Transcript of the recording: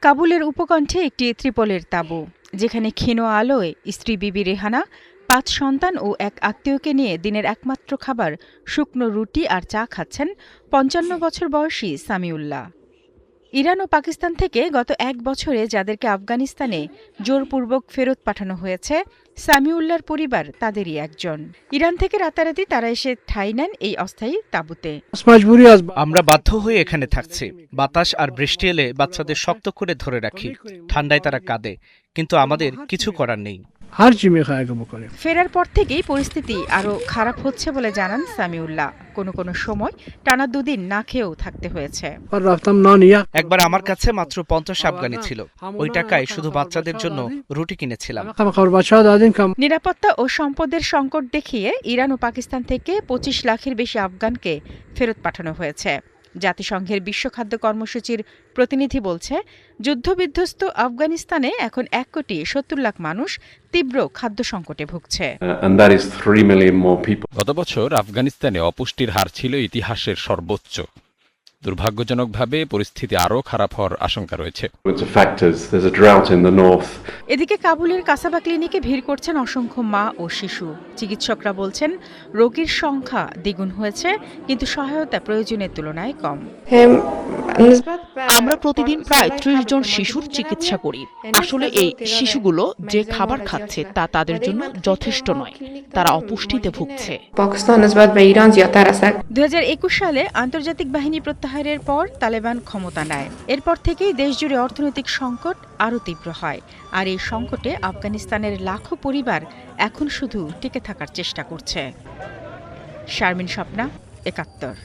কাবুলের উপকণ্ঠে একটি ত্রিপলের তাঁবু, যেখানে ক্ষীণ আলোয় স্ত্রী বিবি রেহানা, ৫ সন্তান ও এক আত্মীয়কে নিয়ে দিনের একমাত্র খাবার শুকনো রুটি আর চা খাচ্ছেন ৫৫ বছর বয়সী সামিউল্লাহ। ইরান ও পাকিস্তান থেকে গত ১ বছরে যাদেরকে আফগানিস্তানে জোরপূর্বক ফেরত পাঠানো হয়েছে, সামিউল্লাহর পরিবার তাদেরই একজন। ইরান থেকে রাতারাতি তারা এসে ঠাঁই নেন এই অস্থায়ী তাঁবুতে। আমরা বাধ্য হয়ে এখানে থাকছি। বাতাস আর বৃষ্টি এলে বাচ্চাদের শক্ত করে ধরে রাখি। ঠান্ডায় তারা কাঁদে, কিন্তু আমাদের কিছু করার নেই। ফেরার পর থেকেই পরিস্থিতি আরও খারাপ হচ্ছে বলে জানান সামিউল্লাহ। কোনো সময় টানা ২ দিন না খেয়েও থাকতে হয়েছে। একবার আমার কাছে মাত্র ৫০ আফগানি ছিল। ওই টাকায় শুধু বাচ্চাদের জন্য রুটি কিনেছিলাম। নিরাপত্তা ও সম্পদের সংকট দেখিয়ে ইরান ও পাকিস্তান থেকে ২৫ লাখের বেশি আফগানকে ফেরত পাঠানো হয়েছে। জাতিসংঘের বিশ্ব খাদ্য কর্মসূচির প্রতিনিধি বলছে, যুদ্ধবিধ্বস্ত আফগানিস্তানে এখন ১,৭০,০০,০০০ মানুষ তীব্র খাদ্য সংকটে ভুগছে। গত বছর আফগানিস্তানে অপুষ্টির হার ছিল ইতিহাসের সর্বোচ্চ। দুর্ভাগ্যজনকভাবে পরিস্থিতি আরও খারাপ হওয়ার আশঙ্কা রয়েছে। এদিকে কাবুলের কাসাবা ক্লিনিকে ভিড় করছেন অসংখ্য মা ও শিশু। চিকিৎসকরা বলছেন, রোগীর সংখ্যা দ্বিগুণ হয়েছে, কিন্তু সহায়তা প্রয়োজনের তুলনায় কম। আমরা প্রতিদিন প্রায় ৩০ জন শিশুর চিকিৎসা করি। আসলে এই শিশুগুলো যে খাবার খাচ্ছে তা তাদের জন্য যথেষ্ট নয়। তারা অপুষ্টিতে ভুগছে। ২০২১ সালে আন্তর্জাতিক বাহিনী প্রত্যাহারের পর তালেবান ক্ষমতা নেয়। এরপর থেকেই দেশজুড়ে অর্থনৈতিক সংকট আরও তীব্র হয়। আর এই সংকটে আফগানিস্তানের লাখো পরিবার এখন শুধু টিকে থাকার চেষ্টা করছে। শারমিন স্বপ্না, ৭১।